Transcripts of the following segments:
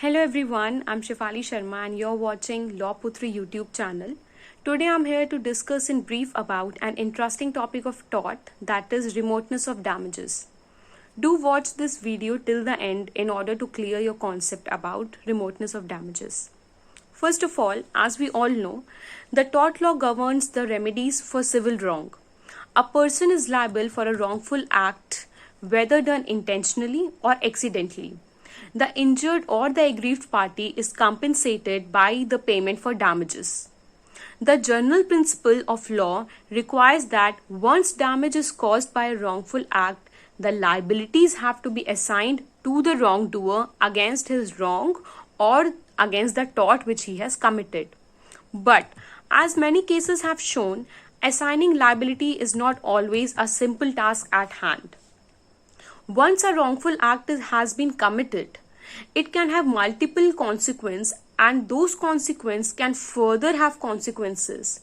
Hello everyone, I'm Shefali Sharma and you're watching Law Putri YouTube channel. Today I'm here to discuss in brief about an interesting topic of tort, that is remoteness of damages. Do watch this video till the end in order to clear your concept about remoteness of damages. First of all, as we all know, the tort law governs the remedies for civil wrong. A person is liable for a wrongful act whether done intentionally or accidentally. The injured or the aggrieved party is compensated by the payment for damages. The general principle of law requires that once damage is caused by a wrongful act, the liabilities have to be assigned to the wrongdoer against his wrong or against the tort which he has committed. But as many cases have shown, assigning liability is not always a simple task at hand. Once a wrongful act has been committed, it can have multiple consequences, and those consequences can further have consequences.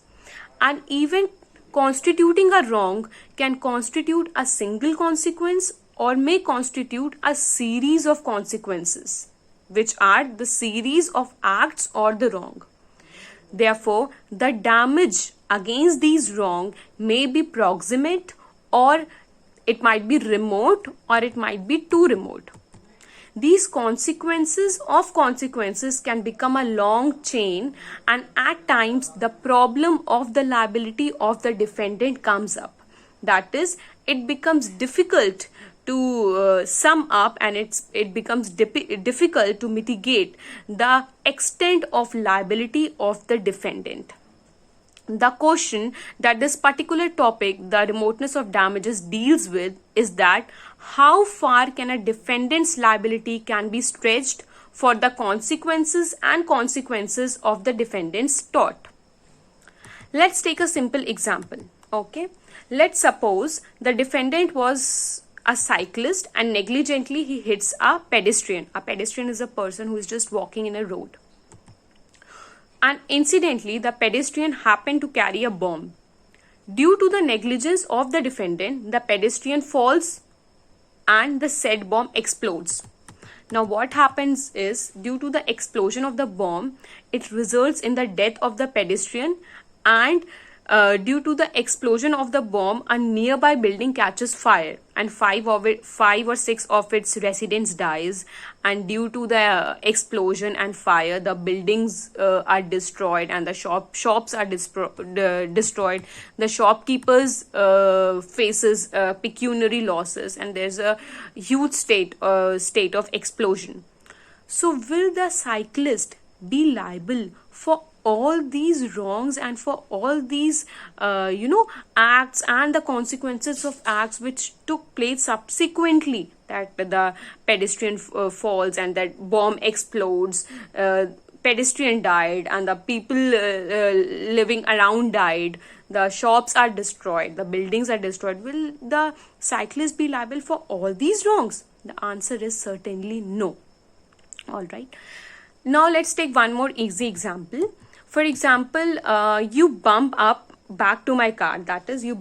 And even constituting a wrong can constitute a single consequence or may constitute a series of consequences, which are the series of acts or the wrong. Therefore, the damage against these wrong may be proximate, or it might be remote, or it might be too remote. These consequences of consequences can become a long chain, and at times the problem of the liability of the defendant comes up. That is, it becomes difficult to sum up, and it becomes difficult to mitigate the extent of liability of the defendant. The question that this particular topic, the remoteness of damages, deals with is that how far can a defendant's liability can be stretched for the consequences of the defendant's tort. Let's take a simple example. Okay, let's suppose the defendant was a cyclist and negligently he hits a pedestrian. A pedestrian is a person who is just walking in a road. And incidentally, the pedestrian happened to carry a bomb. Due to the negligence of the defendant, the pedestrian falls and the said bomb explodes. Now what happens is, due to the explosion of the bomb, it results in the death of the pedestrian, and due to the explosion of the bomb, a nearby building catches fire and five or six of its residents dies. And due to the explosion and fire, the buildings are destroyed and the shops are destroyed. The shopkeepers faces pecuniary losses, and there's a huge state of explosion. So will the cyclist be liable for all these wrongs and for all these acts and the consequences of acts which took place subsequently, that the pedestrian falls and that bomb explodes, pedestrian died and the people living around died, the shops are destroyed, the buildings are destroyed? Will the cyclist be liable for all these wrongs? The answer is certainly no. All right, now let's take one more easy example. For example, you bump up back to my car. That is, you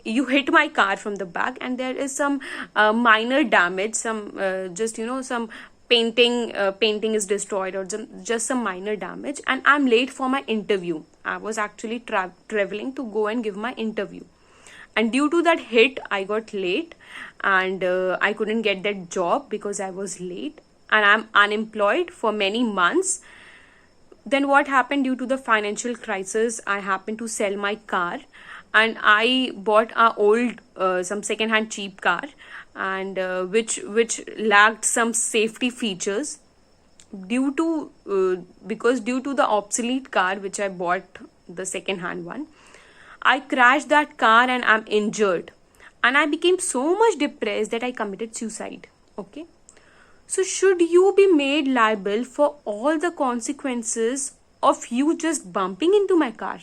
you hit my car from the back, and there is some minor damage, some some painting is destroyed, or just some minor damage, and I'm late for my interview. I was actually traveling to go and give my interview, and due to that hit I got late, and I couldn't get that job because I was late, and I'm unemployed for many months. Then what happened? Due to the financial crisis, I happened to sell my car, and I bought a old some second-hand cheap car, and which lacked some safety features. Due to the obsolete car which I bought, the second-hand one, I crashed that car and I'm injured, and I became so much depressed that I committed suicide. Okay. So should you be made liable for all the consequences of you just bumping into my car?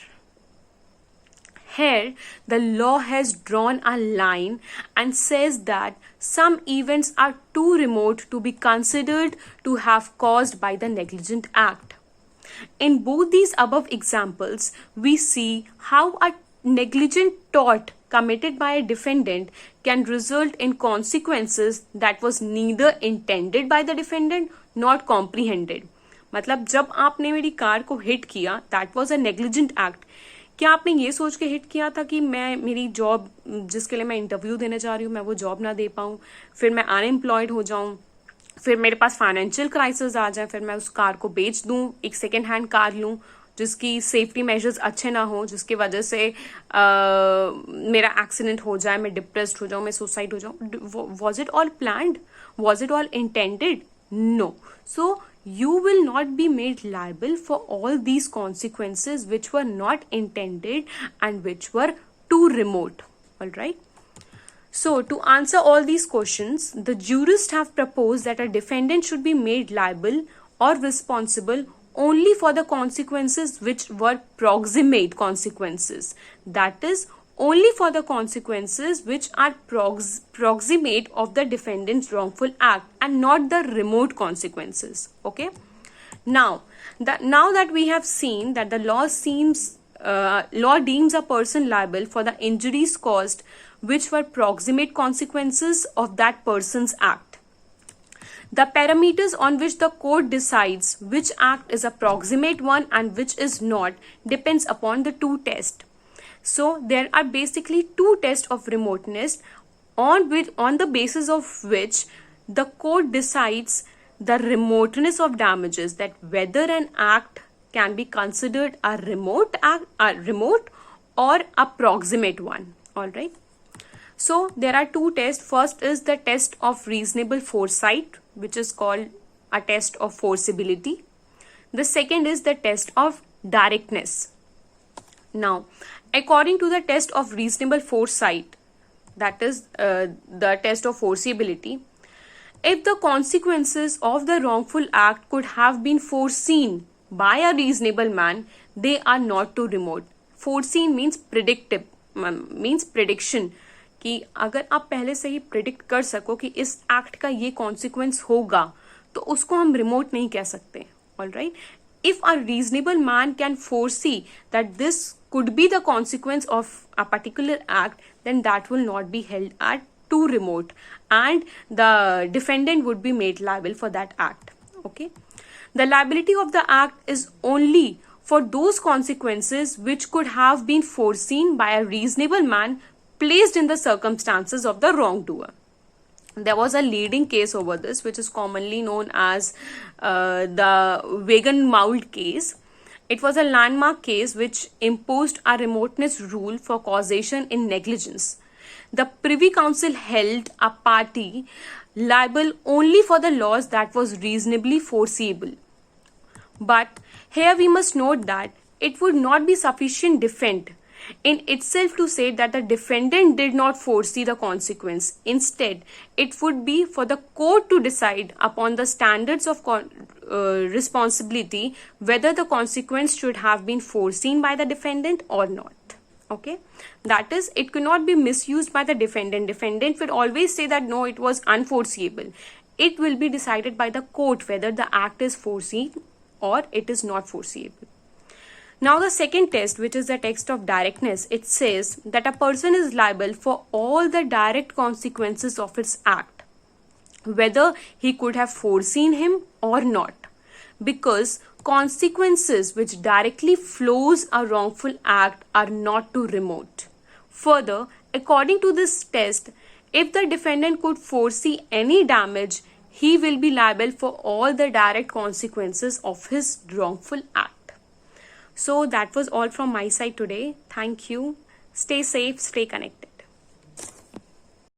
Here, the law has drawn a line and says that some events are too remote to be considered to have caused by the negligent act. In both these above examples, we see how a negligent tort committed by a defendant can result in consequences that was neither intended by the defendant nor comprehended. मतलब जब आपने मेरी car को hit किया, that was a negligent act. क्या आपने ये सोच के हिट किया था कि मैं मेरी जॉब जिसके लिए मैं इंटरव्यू देने जा रही हूँ मैं वो जॉब ना दे पाऊँ, फिर मैं अनएम्प्लॉयड हो जाऊँ, फिर मेरे पास फाइनेंशियल क्राइसिस आ जाए, फिर मैं उस कार को बेच दूँ, एक सेकेंड हैंड कार लूँ जिसकी सेफ्टी मेजर्स अच्छे ना हो, जिसकी वजह से मेरा एक्सीडेंट हो जाए, मैं डिप्रेस्ड हो जाऊँ, मैं सुसाइड हो जाऊँ? Was it all planned? Was it all intended? No. So you will not be made liable for all these consequences which were not intended and which were too remote. All right. So to answer all these questions, the jurists have proposed that a defendant should be made liable or responsible only for the consequences which were proximate consequences. That is, only for the consequences which are proximate of the defendant's wrongful act and not the remote consequences. Okay. Now that we have seen that the law deems a person liable for the injuries caused which were proximate consequences of that person's act. The parameters on which the court decides which act is a proximate one and which is not depends upon the two tests. So there are basically two tests of remoteness on the basis of which the court decides the remoteness of damages, that whether an act can be considered a remote or a proximate one. All right. So there are two tests. First is the test of reasonable foresight, which is called a test of forcibility. The second is the test of directness. Now, according to the test of reasonable foresight, that is the test of foreseeability, if the consequences of the wrongful act could have been foreseen by a reasonable man, they are not too remote. Foreseen means predictive, means prediction. कि अगर आप पहले से ही predict कर सको कि इस act का ये कॉन्सिक्वेंस होगा, तो उसको हम रिमोट नहीं कह सकते. All right. If a reasonable man can foresee that this could be the consequence of a particular act, then that will not be held at too remote and the defendant would be made liable for that act. Okay. The liability of the act is only for those consequences which could have been foreseen by a reasonable man placed in the circumstances of the wrongdoer. There was a leading case over this, which is commonly known as the Wagenmould case. It was a landmark case which imposed a remoteness rule for causation in negligence. The Privy Council held a party liable only for the loss that was reasonably foreseeable. But here we must note that it would not be sufficient defense in itself to say that the defendant did not foresee the consequence. Instead, it would be for the court to decide upon the standards of responsibility whether the consequence should have been foreseen by the defendant or not. Okay, that is, it cannot be misused by the defendant. Defendant will always say that no, it was unforeseeable. It will be decided by the court whether the act is foreseen or it is not foreseeable. Now the second test, which is the test of directness, it says that a person is liable for all the direct consequences of his act, whether he could have foreseen him or not, because consequences which directly flows a wrongful act are not too remote. Further, according to this test, if the defendant could foresee any damage, he will be liable for all the direct consequences of his wrongful act. So that was all from my side today. Thank you. Stay safe, stay connected.